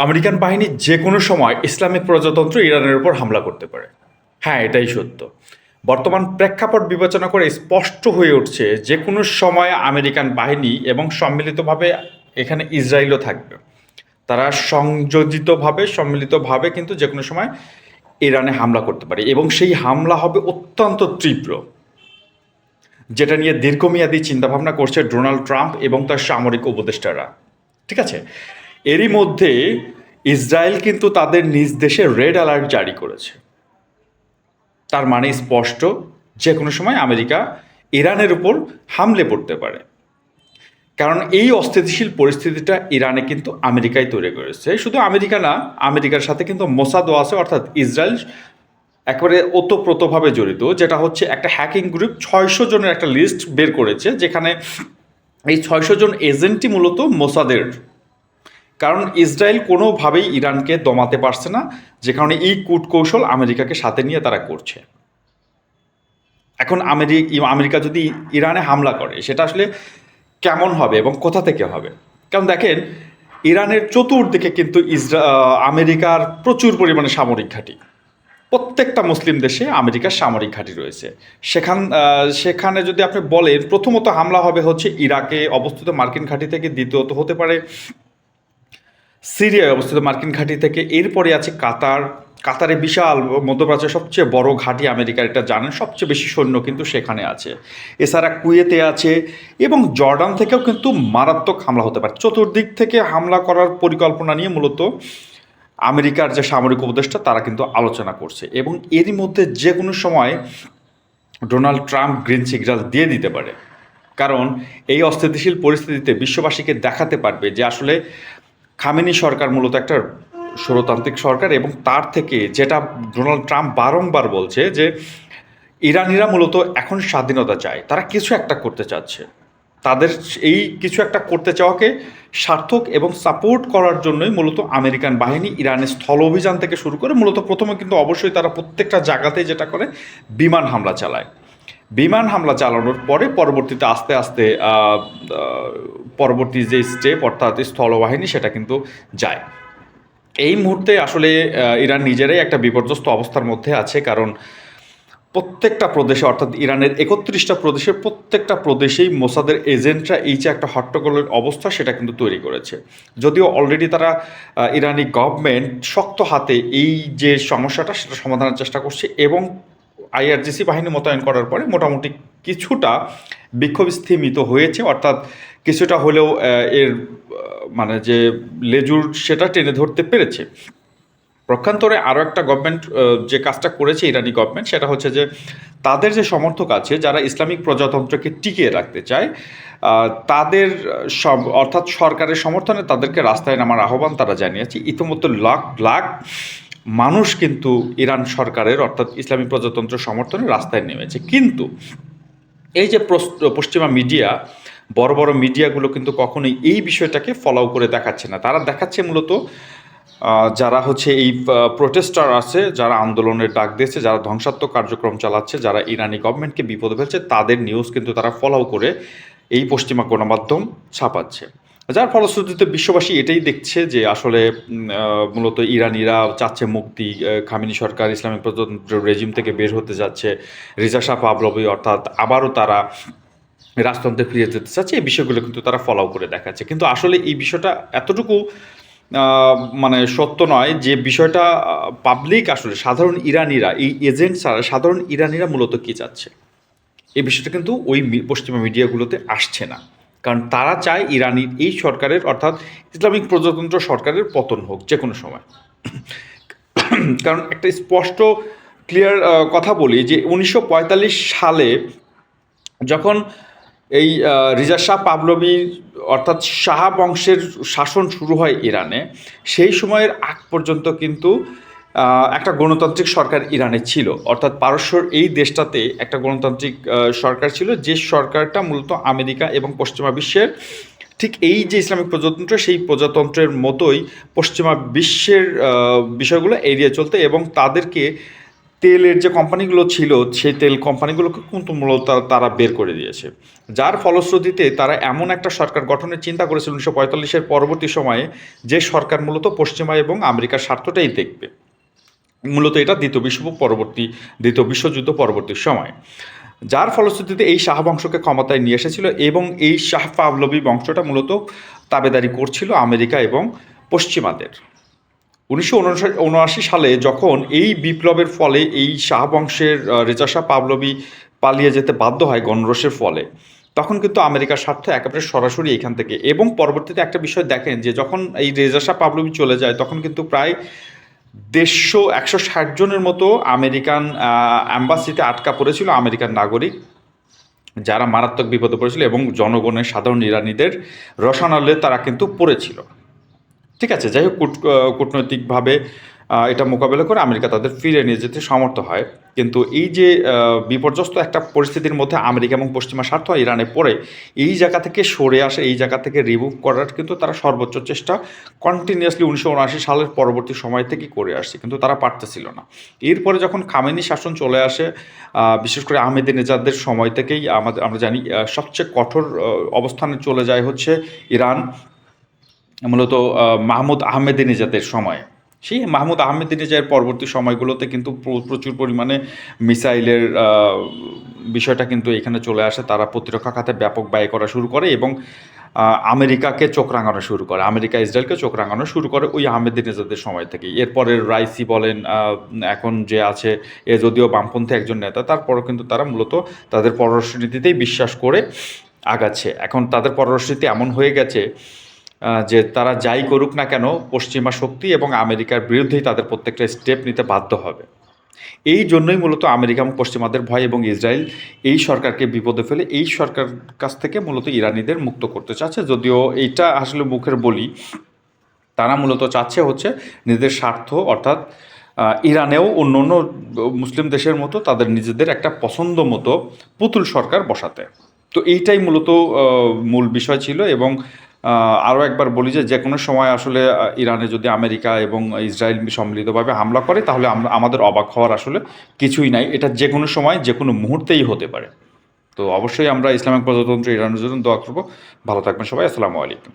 American বাহিনী যে কোনো সময় ইসলামিক প্রজাতন্ত্র ইরানের উপর হামলা করতে পারে। হ্যাঁ, এটাই সত্য। বর্তমান প্রেক্ষাপট বিবেচনা করে স্পষ্ট হয়ে উঠছে যে কোনো সময় আমেরিকান বাহিনী এবং সম্মিলিতভাবে এখানে ইসরায়েলও থাকবে। তারা সংযোজিতভাবে সম্মিলিতভাবে কিন্তু যে কোনো সময় ইরানে হামলা করতে পারে এবং সেই হামলা হবে অত্যন্ত তীব্র, যেটা নিয়ে দীর্ঘমেয়াদী চিন্তাভাবনা করছে ডোনাল্ড ট্রাম্প এবং তার সামরিক উপদেষ্টারা। ঠিক আছে, এরই মধ্যে ইসরায়েল কিন্তু তাদের নিজ দেশে রেড অ্যালার্ট জারি করেছে। তার মানে স্পষ্ট, যে কোনো সময় আমেরিকা ইরানের উপর হামলে পড়তে পারে। কারণ এই অস্থিতিশীল পরিস্থিতিটা ইরানে কিন্তু আমেরিকাই তৈরি করেছে। শুধু আমেরিকা না, আমেরিকার সাথে কিন্তু মোসাদও আছে, অর্থাৎ ইসরায়েল একেবারে ওতপ্রোতভাবে জড়িত। যেটা হচ্ছে একটা হ্যাকিং গ্রুপ 600 জনের একটা লিস্ট বের করেছে, যেখানে এই 600 জন এজেন্টই মূলত মোসাদের। কারণ ইসরায়েল কোনোভাবেই ইরানকে দমাতে পারছে না, যে কারণে এই কূটকৌশল আমেরিকাকে সাথে নিয়ে তারা করছে। এখন আমেরিকা যদি ইরানে হামলা করে, সেটা আসলে কেমন হবে এবং কোথা থেকে হবে? কারণ দেখেন, ইরানের চতুর্দিকে কিন্তু আমেরিকার প্রচুর পরিমাণে সামরিক ঘাঁটি। প্রত্যেকটা মুসলিম দেশে আমেরিকার সামরিক ঘাঁটি রয়েছে। সেখানে যদি আপনি বলেন, প্রথমত হামলা হবে হচ্ছে ইরাকে অবস্থিত মার্কিন ঘাঁটি থেকে, দ্বিতীয়ত হতে পারে সিরিয়ায় অবস্থিত মার্কিন ঘাঁটি থেকে, এরপরে আছে কাতারে বিশাল, মধ্যপ্রাচ্যের সবচেয়ে বড় ঘাঁটি আমেরিকার, এটা জানেন, সবচেয়ে বেশি সৈন্য কিন্তু সেখানে আছে। এছাড়া কুয়েতে আছে এবং জর্ডান থেকেও কিন্তু মারাত্মক হামলা হতে পারে। চতুর্দিক থেকে হামলা করার পরিকল্পনা নিয়ে মূলত আমেরিকার যে সামরিক উপদেষ্টা তারা কিন্তু আলোচনা করছে, এবং এরই মধ্যে যে কোনো সময় ডোনাল্ড ট্রাম্প গ্রিন সিগন্যাল দিয়ে দিতে পারে। কারণ এই অস্থিতিশীল পরিস্থিতিতে বিশ্ববাসীকে দেখাতে পারবে যে আসলে খামেনি সরকার মূলত একটা স্বৈরতান্ত্রিক সরকার, এবং তার থেকে যেটা ডোনাল্ড ট্রাম্প বারংবার বলছে যে ইরানিরা মূলত এখন স্বাধীনতা চায়, তারা কিছু একটা করতে চাচ্ছে। তাদের এই কিছু একটা করতে চাওয়াকে সার্থক এবং সাপোর্ট করার জন্যই মূলত আমেরিকান বাহিনী ইরানের স্থল অভিযান থেকে শুরু করে, মূলত প্রথমে কিন্তু অবশ্যই তারা প্রত্যেকটা জায়গাতেই যেটা করে বিমান হামলা চালায়। বিমান হামলা চালানোর পরে পরবর্তীতে আস্তে আস্তে পরবর্তী যে স্টেপ, অর্থাৎ স্থলবাহিনী, সেটা কিন্তু যায়। এই মুহূর্তে আসলে ইরান নিজেরাই একটা বিপর্যস্ত অবস্থার মধ্যে আছে। কারণ প্রত্যেকটা প্রদেশে, অর্থাৎ ইরানের 31টা প্রদেশের প্রত্যেকটা প্রদেশেই মোসাদের এজেন্টরা এই যে একটা হট্টগোলের অবস্থা, সেটা কিন্তু তৈরি করেছে। যদিও অলরেডি তারা ইরানি গভর্নমেন্ট শক্ত হাতে এই যে সমস্যাটা, সেটা সমাধানের চেষ্টা করছে, এবং আইআরজিসি বাহিনী মোতায়েন করার পরে মোটামুটি কিছুটা বিক্ষোভ স্থিমিত হয়েছে। অর্থাৎ কিছুটা হলেও এর মানে যে লেজুর, সেটা টেনে ধরতে পেরেছে। পক্ষান্তরে আরও একটা গভর্নমেন্ট যে কাজটা করেছে ইরানি গভর্নমেন্ট, সেটা হচ্ছে যে তাদের যে সমর্থক আছে, যারা ইসলামিক প্রজাতন্ত্রকে টিকিয়ে রাখতে চায়, তাদের অর্থাৎ সরকারের সমর্থনে তাদেরকে রাস্তায় নামার আহ্বান তারা জানিয়েছে। ইতিমধ্যে লাখ লাখ মানুষ কিন্তু ইরান সরকারের, অর্থাৎ ইসলামিক প্রজাতন্ত্র সমর্থনে রাস্তায় নেমেছে। কিন্তু এই যে পশ্চিমা মিডিয়া, বড় বড় মিডিয়াগুলো কিন্তু কখনোই এই বিষয়টাকে ফলো করে দেখাচ্ছে না। তারা দেখাচ্ছে মূলত যারা হচ্ছে এই প্রোটেস্টার আছে, যারা আন্দোলনের ডাক দিয়েছে, যারা ধ্বংসাত্মক কার্যক্রম চালাচ্ছে, যারা ইরানি গভর্নমেন্টকে বিপদে ফেলছে, তাদের নিউজ কিন্তু তারা ফলো করে এই পশ্চিমা গণমাধ্যম ছাপাচ্ছে। যার ফলশ্রুতিতে বিশ্ববাসী এটাই দেখছে যে আসলে মূলত ইরানিরা চাচ্ছে মুক্তি, খামেনি সরকার ইসলামিক প্রজাতন্ত্র রেজিম থেকে বের হতে যাচ্ছে, রেজা শাহ পাহলভি অর্থাৎ আবারও তারা রাজতন্ত্রে ফিরে যেতে চাচ্ছে। এই বিষয়গুলো কিন্তু তারা ফলো করে দেখাচ্ছে। কিন্তু আসলে এই বিষয়টা এতটুকু মানে সত্য নয় যে বিষয়টা পাবলিক, আসলে সাধারণ ইরানিরা, এই এজেন্ট ছাড়া সাধারণ ইরানিরা মূলত কী চাচ্ছে, এই বিষয়টা কিন্তু ওই পশ্চিমা মিডিয়াগুলোতে আসছে না। কারণ তারা চায় ইরানির এই সরকারের, অর্থাৎ ইসলামিক প্রজাতন্ত্র সরকারের পতন হোক যে কোনো সময়। কারণ একটা স্পষ্ট ক্লিয়ার কথা বলি যে 1945 সালে যখন এই রিজা শাহ পাহলভি অর্থাৎ শাহ বংশের শাসন শুরু হয় ইরানে, সেই সময়ের আগ পর্যন্ত কিন্তু একটা গণতান্ত্রিক সরকার ইরানে ছিল। অর্থাৎ পারস্যর এই দেশটাতে একটা গণতান্ত্রিক সরকার ছিল, যে সরকারটা মূলত আমেরিকা এবং পশ্চিমা বিশ্বের ঠিক এই যে ইসলামিক প্রজাতন্ত্র, সেই প্রজাতন্ত্রের মতোই পশ্চিমা বিশ্বের বিষয়গুলো এড়িয়ে চলতে এবং তাদেরকে তেলের যে কোম্পানিগুলো ছিল সেই তেল কোম্পানিগুলোকে কিন্তু মূলত তারা বের করে দিয়েছে, যার ফলশ্রুতিতে তারা এমন একটা সরকার গঠনের চিন্তা করেছিল 1945-এর পরবর্তী সময়ে, যে সরকার মূলত পশ্চিমা এবং আমেরিকার স্বার্থটাই দেখবে। মূলত এটা দ্বিতীয় বিশ্বযুদ্ধ পরবর্তী সময়, যার ফলশ্রুতিতে এই শাহ বংশকে ক্ষমতায় নিয়ে এসেছিল এবং এই শাহ পাহলভী বংশটা মূলত তাবেদারি করছিল আমেরিকা এবং পশ্চিমাদের। 1979 সালে যখন এই বিপ্লবের ফলে এই শাহ বংশের রেজা শাহ পাহলভী পালিয়ে যেতে বাধ্য হয় গণরোষের ফলে, তখন কিন্তু আমেরিকার স্বার্থ একেবারে সরাসরি এখান থেকে। এবং পরবর্তীতে একটা বিষয় দেখেন যে যখন এই রেজা শাহ পাহলভী চলে যায়, তখন কিন্তু প্রায় 160 জনের মতো আমেরিকান অ্যাম্বাসিতে আটকা পড়েছিল আমেরিকান নাগরিক, যারা মারাত্মক বিপদে পড়েছিল এবং জনগণের সাধারণ ইরানিদের রসানলে তারা কিন্তু পড়েছিল। ঠিক আছে, যাই হোক, কূটনৈতিকভাবে এটা মোকাবেলা করে আমেরিকা তাদের ফিরে নিয়ে যেতে সমর্থ হয়। কিন্তু এই যে বিপর্যস্ত একটা পরিস্থিতির মধ্যে আমেরিকা এবং পশ্চিমা স্বার্থ ইরানে পড়ে, এই জায়গা থেকে সরে আসে, এই জায়গা থেকে রিমুভ করার কিন্তু তারা সর্বোচ্চ চেষ্টা কন্টিনিউয়াসলি 1979 সালের পরবর্তী সময় থেকে করে আসছে, কিন্তু তারা পারতেছিল না। এরপরে যখন খামেনি শাসন চলে আসে, বিশেষ করে আহমেদিনেজাদের সময় থেকেই আমরা জানি সবচেয়ে কঠোর অবস্থানে চলে যায় হচ্ছে ইরান, মূলত মাহমুদ আহমেদিনেজাদের সময়। সেই মাহমুদ আহমেদিনেজাদের পরবর্তী সময়গুলোতে কিন্তু প্রচুর পরিমাণে মিসাইলের বিষয়টা কিন্তু এখানে চলে আসে। তারা প্রতিরক্ষা খাতে ব্যাপক ব্যয় করা শুরু করে এবং আমেরিকাকে চোখ রাঙানো শুরু করে, আমেরিকা ইসরায়েলকে চোখ রাঙানো শুরু করে ওই আহমেদিনেজাদের সময় থেকেই। এরপরে রাইসি বলেন, এখন যে আছে, এ যদিও বামপন্থী একজন নেতা, তারপরও কিন্তু তারা মূলত তাদের পররাষ্ট্রনীতিতেই বিশ্বাস করে আগাচ্ছে। এখন তাদের পররাষ্ট্রনীতি এমন হয়ে গেছে যে তারা যাই করুক না কেন, পশ্চিমা শক্তি এবং আমেরিকার বিরুদ্ধেই তাদের প্রত্যেকটা স্টেপ নিতে বাধ্য হবে। এই জন্যই মূলত আমেরিকা এবং পশ্চিমাদের ভয়, এবং ইসরায়েল এই সরকারকে বিপদে ফেলে এই সরকার কাছ থেকে মূলত ইরানিদের মুক্ত করতে চাচ্ছে। যদিও এইটা আসলে মুখের বলি, তারা মূলত চাচ্ছে হচ্ছে নিজেদের স্বার্থ, অর্থাৎ ইরানেও অন্য অন্য মুসলিম দেশের মতো তাদের নিজেদের একটা পছন্দ মতো পুতুল সরকার বসাতে। তো এইটাই মূলত মূল বিষয় ছিল। এবং আরও একবার বলি যে কোনো সময় আসলে ইরানে যদি আমেরিকা এবং ইসরায়েল সম্মিলিতভাবে হামলা করে, তাহলে আমাদের অবাক হওয়ার আসলে কিছুই নাই। এটা যে কোনো সময় যে কোনো মুহূর্তেই হতে পারে। তো অবশ্যই আমরা ইসলামিক প্রজাতন্ত্র ইরানের জন্য দোয়া করব। ভালো থাকবেন সবাই। আসসালামু আলাইকুম।